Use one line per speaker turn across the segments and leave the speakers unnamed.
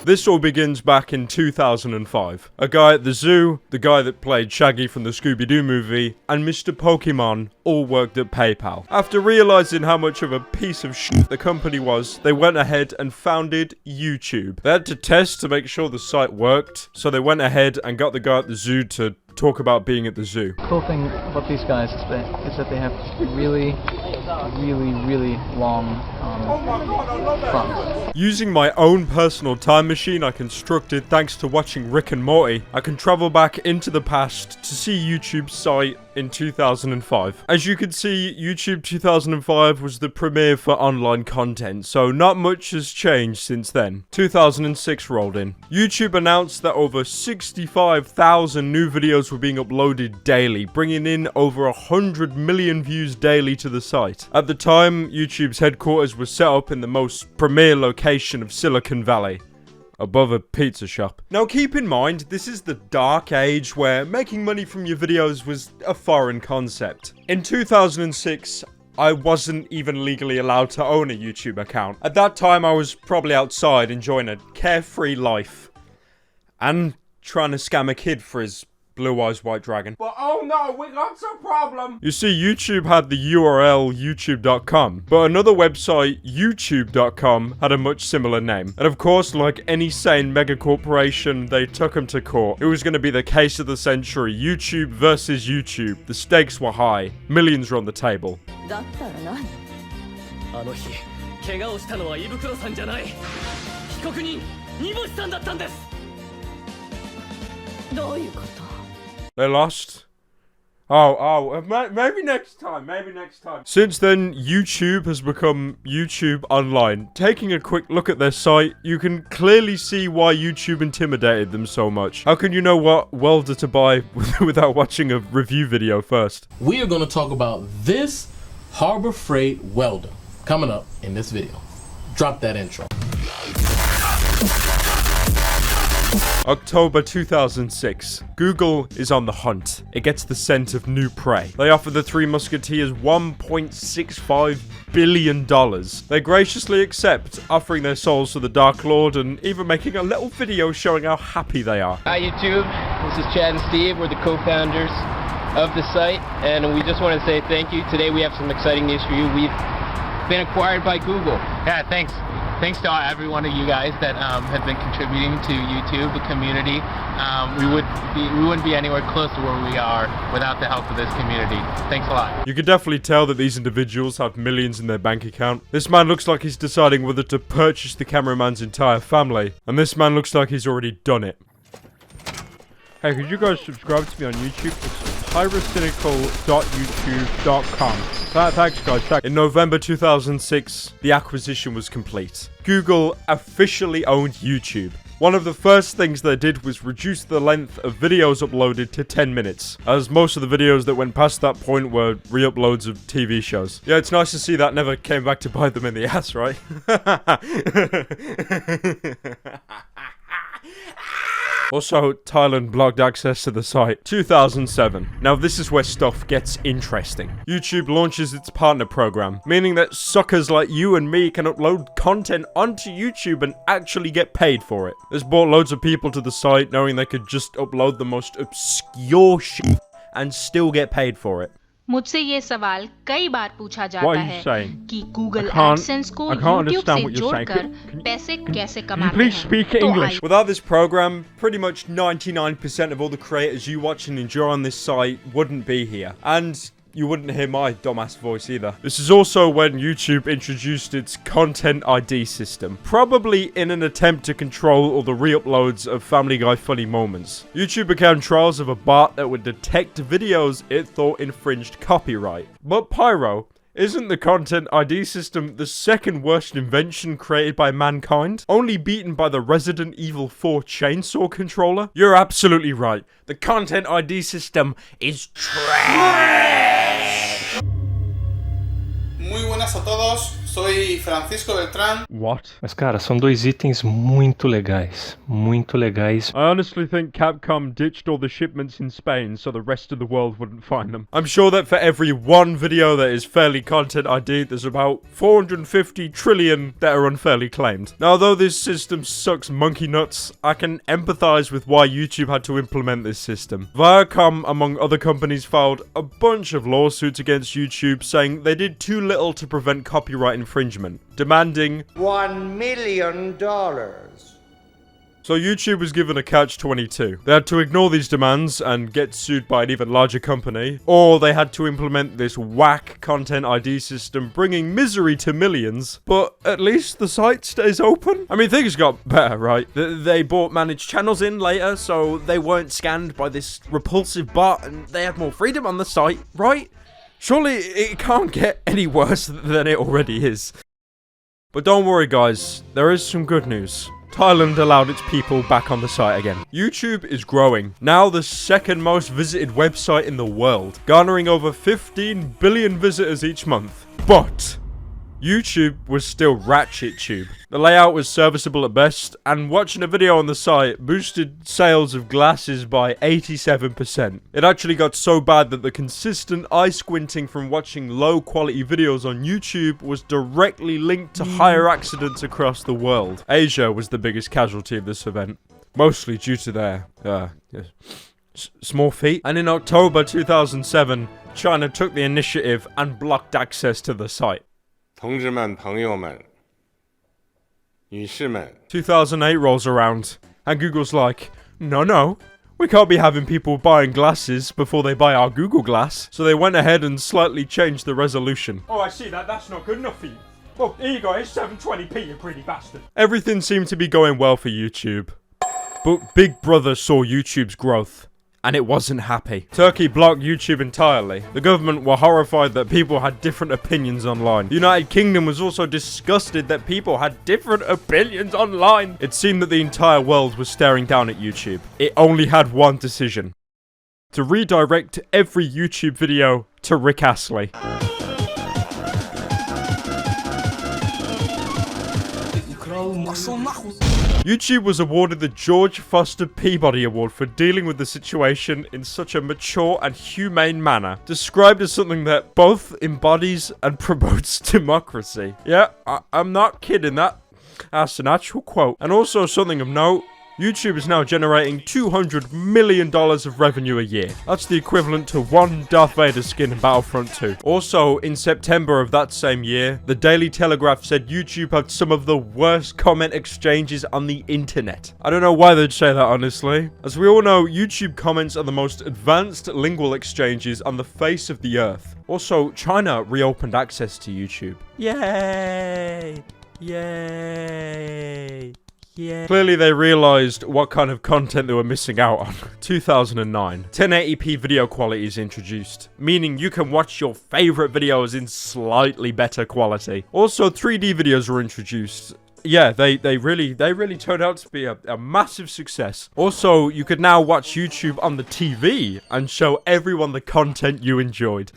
This all begins back in 2005. A guy at the zoo, the guy that played Shaggy from the Scooby-Doo movie, and Mr. Pokemon all worked at PayPal. After realizing how much of a piece of shit the company was, they went ahead and founded Youchube. They had to test to make sure the site worked, so they went ahead and got the guy at the zoo to talk about being at the zoo.
Cool thing about these guys is that they have really long fronts.
Using my own personal time machine I constructed thanks to watching Rick and Morty, I can travel back into the past to see Youtube's site in 2005. As you can see, YouTube 2005 was the premiere for online content, so not much has changed since then. 2006 rolled in. YouTube announced that over 65,000 new videos were being uploaded daily, bringing in over 100 million views daily to the site. At the time, YouTube's headquarters was set up in the most premier location of Silicon Valley, above a pizza shop. Now keep in mind, this is the dark age where making money from your videos was a foreign concept. In 2006, I wasn't even legally allowed to own a YouTube account. At that time, I was probably outside enjoying a carefree life and trying to scam a kid for his Blue Eyes White Dragon. But oh no, we got some problem! You see, YouTube had the URL youtube.com, but another website, youtube.com, had a much similar name. And of course, like any sane mega corporation, they took them to court. It was going to be the case of the century. YouTube versus YouTube. The stakes were high. Millions were on the table. They lost? Maybe next time, Since then, YouTube has become YouTube Online. Taking a quick look at their site, you can clearly see why YouTube intimidated them so much. How can you know what welder to buy without watching a review video first?
We are going to talk about this Harbor Freight welder coming up in this video. Drop that intro.
October 2006. Google is on the hunt. It gets the scent of new prey. They offer the Three Musketeers $1.65 billion. They graciously accept, offering their souls to the Dark Lord and even making a little video showing how happy they are.
Hi YouTube, this is Chad and Steve. We're the co-founders of the site, and we just want to say thank you. Today we have some exciting news for you. We've been acquired by Google.
Yeah, thanks. Thanks to every one of you guys that have been contributing to YouTube, the community. We wouldn't be anywhere close to where we are without the help of this community. Thanks a lot.
You can definitely tell that these individuals have millions in their bank account. This man looks like he's deciding whether to purchase the cameraman's entire family. And this man looks like he's already done it. Hey, could you guys subscribe to me on YouTube? It's pyrocynical.youtube.com. Thanks guys, thanks. In November 2006, the acquisition was complete. Google officially owned YouTube. One of the first things they did was reduce the length of videos uploaded to 10 minutes, as most of the videos that went past that point were re-uploads of TV shows. Yeah, it's nice to see that never came back to bite them in the ass, right? Also, Thailand blocked access to the site. 2007. Now this is where stuff gets interesting. YouTube launches its partner program, meaning that suckers like you and me can upload content onto YouTube and actually get paid for it. This brought loads of people to the site knowing they could just upload the most obscure shit and still get paid for it.
मुझसे ये सवाल कई बार पूछा जाता है कि Google AdSense को YouTube से जोड़कर पैसे कैसे कमाते हैं।
Without this program, pretty much 99% of all the creators you watch and enjoy on this site wouldn't be here. And you wouldn't hear my dumbass voice either. This is also when YouTube introduced its Content ID system, probably in an attempt to control all the re-uploads of Family Guy funny moments. YouTube began trials of a bot that would detect videos it thought infringed copyright. But Pyro, isn't the Content ID system the second worst invention created by mankind? Only beaten by the Resident Evil 4 chainsaw controller? You're absolutely right. The Content ID system is trash!
Muy buenas a todos, Soy Francisco Beltrán.
What?
Mas, cara, são dois itens muito legais. Muito legais.
I honestly think Capcom ditched all the shipments in Spain so the rest of the world wouldn't find them. I'm sure that for every one video that is fairly content ID, there's about 450 trillion that are unfairly claimed. Now, although this system sucks monkey nuts, I can empathize with why YouTube had to implement this system. Viacom, among other companies, filed a bunch of lawsuits against YouTube saying they did too little to prevent copyright infringement, demanding
$1 million.
So YouTube was given a catch-22. They had to ignore these demands and get sued by an even larger company, or they had to implement this whack content ID system, bringing misery to millions, but at least the site stays open. I mean, things got better, right? They brought managed channels in later, so they weren't scanned by this repulsive bot, and they had more freedom on the site, right? Surely it can't get any worse than it already is. But don't worry, guys, there is some good news. Thailand allowed its people back on the site again. YouTube is growing, now the second most visited website in the world, garnering over 15 billion visitors each month. But YouTube was still ratchet tube. The layout was serviceable at best, and watching a video on the site boosted sales of glasses by 87%. It actually got so bad that the consistent eye squinting from watching low quality videos on YouTube was directly linked to higher accidents across the world. Asia was the biggest casualty of this event, mostly due to their small feet. And in October 2007, China took the initiative and blocked access to the site. 2008 rolls around, and Google's like, no, we can't be having people buying glasses before they buy our Google Glass. So they went ahead and slightly changed the resolution. Oh, I see that. That's not good enough for you. Well, here you go. It's 720p, you pretty bastard. Everything seemed to be going well for YouTube. But Big Brother saw YouTube's growth, and it wasn't happy. Turkey blocked YouTube entirely. The government were horrified that people had different opinions online. The United Kingdom was also disgusted that people had different opinions online. It seemed that the entire world was staring down at YouTube. It only had one decision: to redirect every YouTube video to Rick Astley. YouTube was awarded the George Foster Peabody Award for dealing with the situation in such a mature and humane manner, described as something that both embodies and promotes democracy. Yeah, I'm not kidding, that's an actual quote. And also something of note, YouTube is now generating $200 million of revenue a year. That's the equivalent to one Darth Vader skin in Battlefront 2. Also, in September of that same year, the Daily Telegraph said YouTube had some of the worst comment exchanges on the internet. I don't know why they'd say that, honestly. As we all know, YouTube comments are the most advanced lingual exchanges on the face of the earth. Also, China reopened access to YouTube. Yay! Yay! Yeah. Clearly they realized what kind of content they were missing out on. 2009. 1080p video quality is introduced, meaning you can watch your favorite videos in slightly better quality. Also, 3D videos were introduced. Yeah, they really turned out to be a massive success. Also, you could now watch YouTube on the TV and show everyone the content you enjoyed.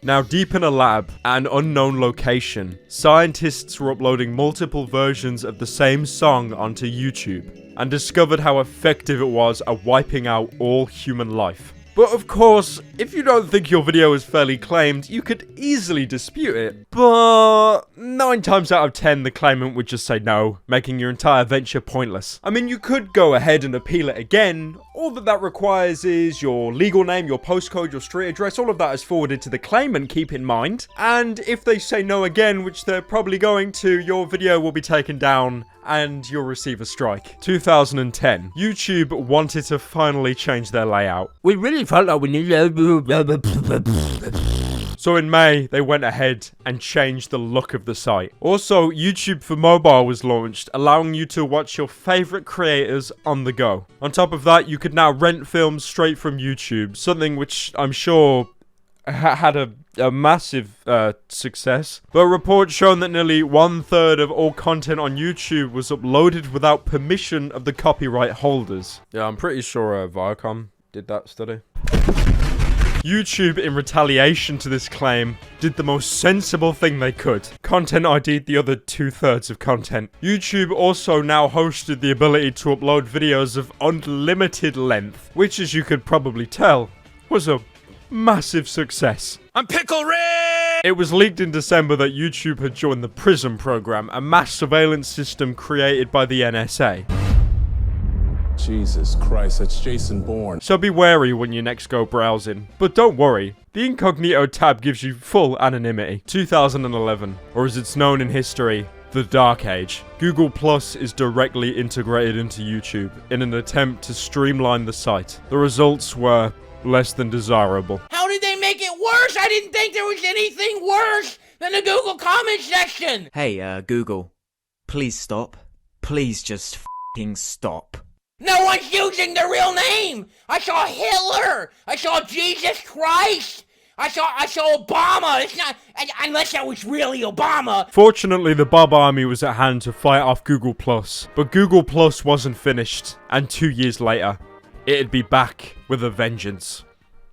Now, deep in a lab at an unknown location, scientists were uploading multiple versions of the same song onto YouTube and discovered how effective it was at wiping out all human life. But of course, if you don't think your video is fairly claimed, you could easily dispute it. But 9 times out of 10, the claimant would just say no, making your entire venture pointless. I mean, you could go ahead and appeal it again. All that requires is your legal name, your postcode, your street address. All of that is forwarded to the claimant, keep in mind. And if they say no again, which they're probably going to, your video will be taken down and you'll receive a strike. 2010. YouTube wanted to finally change their layout. We really felt like we needed... So in May, they went ahead and changed the look of the site. Also, YouTube for mobile was launched, allowing you to watch your favorite creators on the go. On top of that, you could now rent films straight from YouTube, something which I'm sure had a massive success. But reports shown that nearly 1/3 of all content on YouTube was uploaded without permission of the copyright holders. Yeah, I'm pretty sure Viacom did that study. YouTube, in retaliation to this claim, did the most sensible thing they could. Content ID'd the other 2/3 of content. YouTube also now hosted the ability to upload videos of unlimited length, which, as you could probably tell, was a massive success.
I'm Pickle Rick!
It was leaked in December that YouTube had joined the PRISM program, a mass surveillance system created by the NSA.
Jesus Christ, that's Jason Bourne.
So be wary when you next go browsing. But don't worry, the incognito tab gives you full anonymity. 2011, or as it's known in history, the Dark Age. Google Plus is directly integrated into YouTube in an attempt to streamline the site. The results were less than desirable.
How did they make it worse? I didn't think there was anything worse than the Google comment section!
Hey, Google, please stop. Please just f***ing stop.
No one's using the real name! I saw Hitler! I saw Jesus Christ! I saw Obama! It's not... unless that was really Obama!
Fortunately, the Bob Army was at hand to fight off Google Plus. But Google Plus wasn't finished, and 2 years later, it'd be back with a vengeance.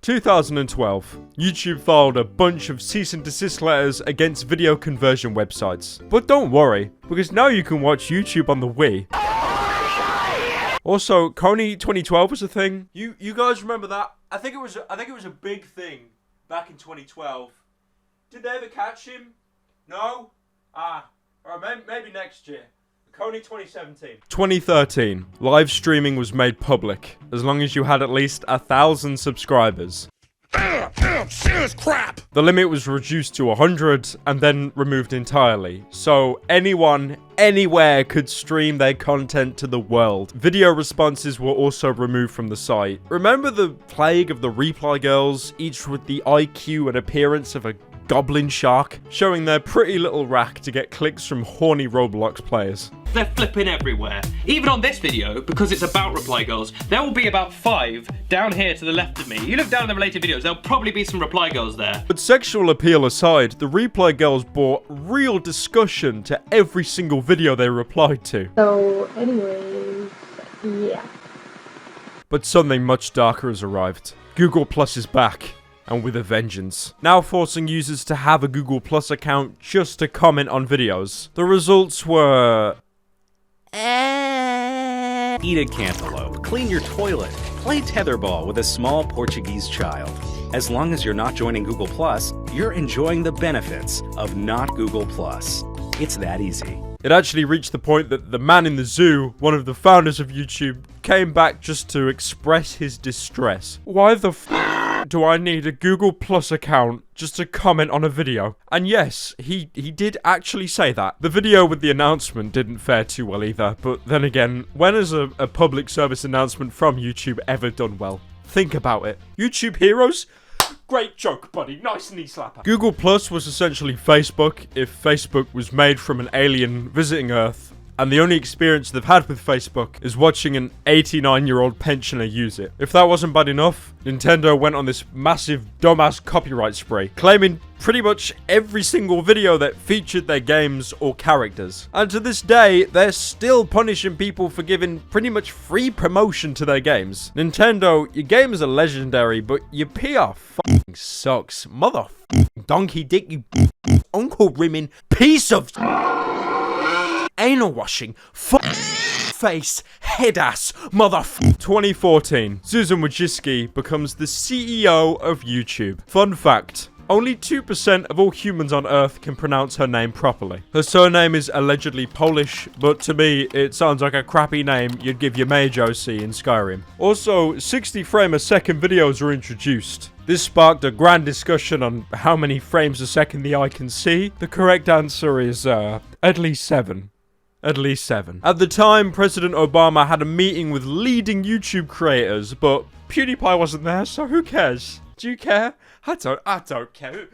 2012, YouTube filed a bunch of cease and desist letters against video conversion websites. But don't worry, because now you can watch YouTube on the Wii. Also, Coney 2012 was a thing. You guys remember that? I think it was a big thing back in 2012. Did they ever catch him? No? Or maybe next year. Coney 2017. 2013. Live streaming was made public, as long as you had at least 1,000 subscribers.
Serious crap!
The limit was reduced to 100 and then removed entirely, so anyone, anywhere could stream their content to the world. Video responses were also removed from the site. Remember the plague of the reply girls, each with the IQ and appearance of a goblin shark, showing their pretty little rack to get clicks from horny Roblox players?
They're flipping everywhere. Even on this video, because it's about reply girls, there will be about 5 down here to the left of me. You look down in the related videos, there'll probably be some reply girls there.
But sexual appeal aside, the reply girls brought real discussion to every single video they replied to.
So, anyways, yeah.
But something much darker has arrived. Google Plus is back, and with a vengeance. Now forcing users to have a Google Plus account just to comment on videos. The results were...
Eat a cantaloupe, clean your toilet, play tetherball with a small Portuguese child. As long as you're not joining Google Plus, you're enjoying the benefits of not Google Plus. It's that easy.
It actually reached the point that the man in the zoo, one of the founders of YouTube, came back just to express his distress. Why the f do I need a Google Plus account just to comment on a video? And yes, he did actually say that. The video with the announcement didn't fare too well either, but then again, when has a public service announcement from YouTube ever done well? Think about it. YouTube heroes? Great joke, buddy. Nice knee slapper. Google Plus was essentially Facebook if Facebook was made from an alien visiting Earth, and the only experience they've had with Facebook is watching an 89-year-old pensioner use it. If that wasn't bad enough, Nintendo went on this massive dumbass copyright spree, claiming pretty much every single video that featured their games or characters. And to this day, they're still punishing people for giving pretty much free promotion to their games. Nintendo, your games are legendary, but your PR fucking sucks. Mother donkey dick, you uncle rimming piece of anal washing face head ass mother. 2014, Susan Wojcicki becomes the CEO of YouTube. Fun fact: only 2% of all humans on Earth can pronounce her name properly. Her surname is allegedly Polish, but to me, it sounds like a crappy name you'd give your mage OC in Skyrim. Also, 60 frame a second videos were introduced. This sparked a grand discussion on how many frames a second the eye can see. The correct answer is, at least 7. At least 7. At the time, President Obama had a meeting with leading YouTube creators, but PewDiePie wasn't there, so who cares? Do you care? I don't care.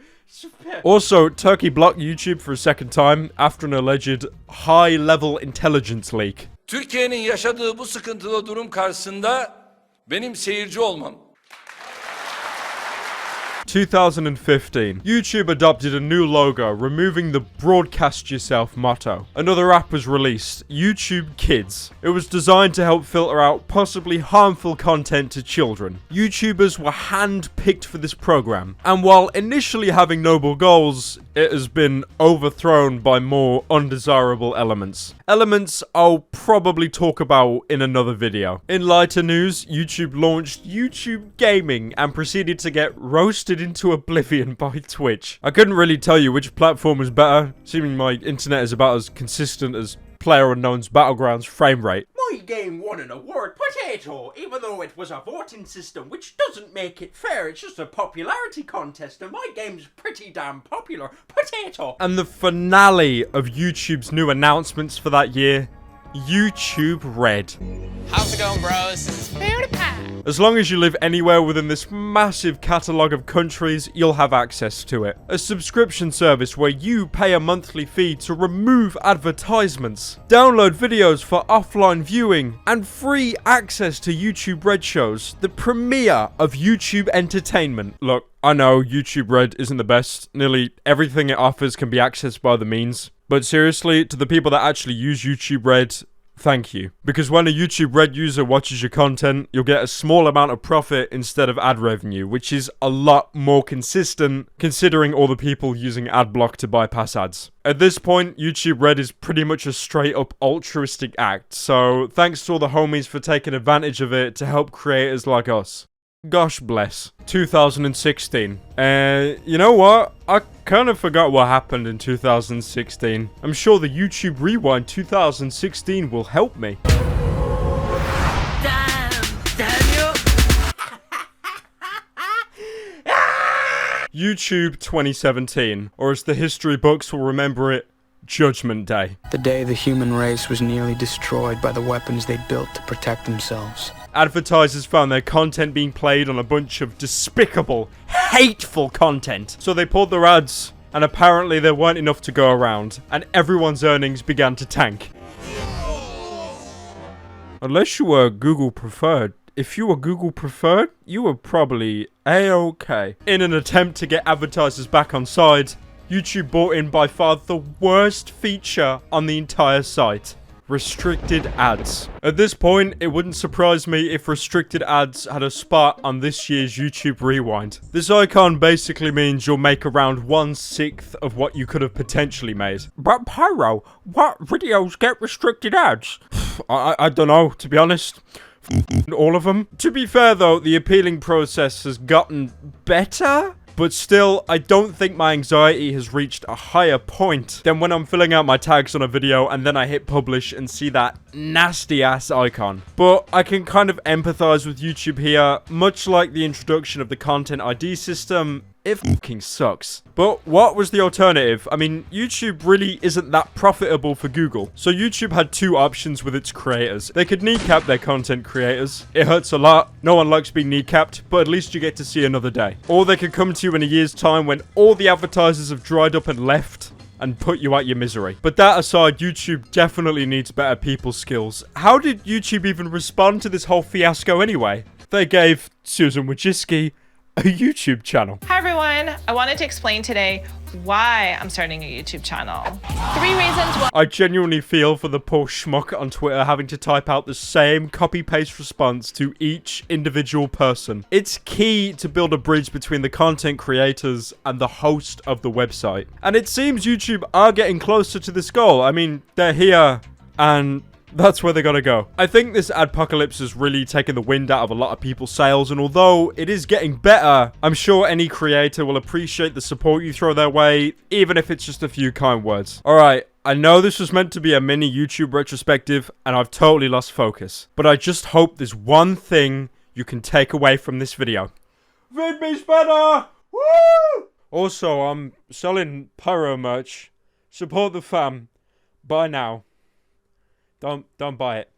Also, Turkey blocked YouTube for a second time after an alleged high-level intelligence leak.
Türkiye'nin yaşadığı bu sıkıntılı durum karşısında benim seyirci olmam.
2015. YouTube adopted a new logo, removing the broadcast yourself motto. Another app was released, YouTube Kids. It was designed to help filter out possibly harmful content to children. YouTubers were hand-picked for this program, and while initially having noble goals, it has been overthrown by more undesirable elements. Elements I'll probably talk about in another video. In lighter news, YouTube launched YouTube Gaming and proceeded to get roasted into oblivion by Twitch. I couldn't really tell you which platform was better, seeming my internet is about as consistent as PlayerUnknown's Battlegrounds frame rate.
My game won an award, Potato, even though it was a voting system, which doesn't make it fair. It's just a popularity contest, and my game's pretty damn popular. Potato.
And the finale of YouTube's new announcements for that year, YouTube Red.
How's it going, bros? It's PewDiePie.
As long as you live anywhere within this massive catalogue of countries, you'll have access to it. A subscription service where you pay a monthly fee to remove advertisements, download videos for offline viewing, and free access to YouTube Red shows, the premiere of YouTube entertainment. Look, I know YouTube Red isn't the best. Nearly everything it offers can be accessed by the means. But seriously, to the people that actually use YouTube Red, thank you. Because when a YouTube Red user watches your content, you'll get a small amount of profit instead of ad revenue, which is a lot more consistent considering all the people using AdBlock to bypass ads. At this point, YouTube Red is pretty much a straight up altruistic act, so thanks to all the homies for taking advantage of it to help creators like us. Gosh bless. 2016. You know what? I kind of forgot what happened in 2016. I'm sure the YouTube Rewind 2016 will help me. YouTube 2017, or as the history books will remember it, Judgment Day.
The day the human race was nearly destroyed by the weapons they built to protect themselves.
Advertisers found their content being played on a bunch of despicable, hateful content. So they pulled their ads, and apparently there weren't enough to go around, and everyone's earnings began to tank. Unless you were Google Preferred. If you were Google Preferred, you were probably A-okay. In an attempt to get advertisers back on side, YouTube brought in by far the worst feature on the entire site. Restricted ads. At this point, it wouldn't surprise me if restricted ads had a spot on this year's YouTube Rewind. This icon basically means you'll make around 1/6 of what you could have potentially made. But Pyro, what videos get restricted ads? I don't know, to be honest. All of them. To be fair though, the appealing process has gotten better. But still, I don't think my anxiety has reached a higher point than when I'm filling out my tags on a video and then I hit publish and see that nasty ass icon. But I can kind of empathize with YouTube here, much like the introduction of the Content ID system. It fucking sucks. But what was the alternative? I mean, YouTube really isn't that profitable for Google. So YouTube had two options with its creators. They could kneecap their content creators. It hurts a lot. No one likes being kneecapped, but at least you get to see another day. Or they could come to you in a year's time when all the advertisers have dried up and left and put you out your misery. But that aside, YouTube definitely needs better people skills. How did YouTube even respond to this whole fiasco anyway? They gave Susan Wojcicki a YouTube channel.
Hi everyone, I wanted to explain today why I'm starting a YouTube channel. 3 reasons why.
I genuinely feel for the poor schmuck on Twitter having to type out the same copy-paste response to each individual person. It's key to build a bridge between the content creators and the host of the website. And it seems YouTube are getting closer to this goal. I mean, they're here and that's where they gotta go. I think this adpocalypse has really taken the wind out of a lot of people's sails, and although it is getting better, I'm sure any creator will appreciate the support you throw their way, even if it's just a few kind words. Alright, I know this was meant to be a mini YouTube retrospective, and I've totally lost focus, but I just hope there's one thing you can take away from this video. Vid me's better! Woo! Also, I'm selling Pyro merch. Support the fam. Bye now. Don't buy it.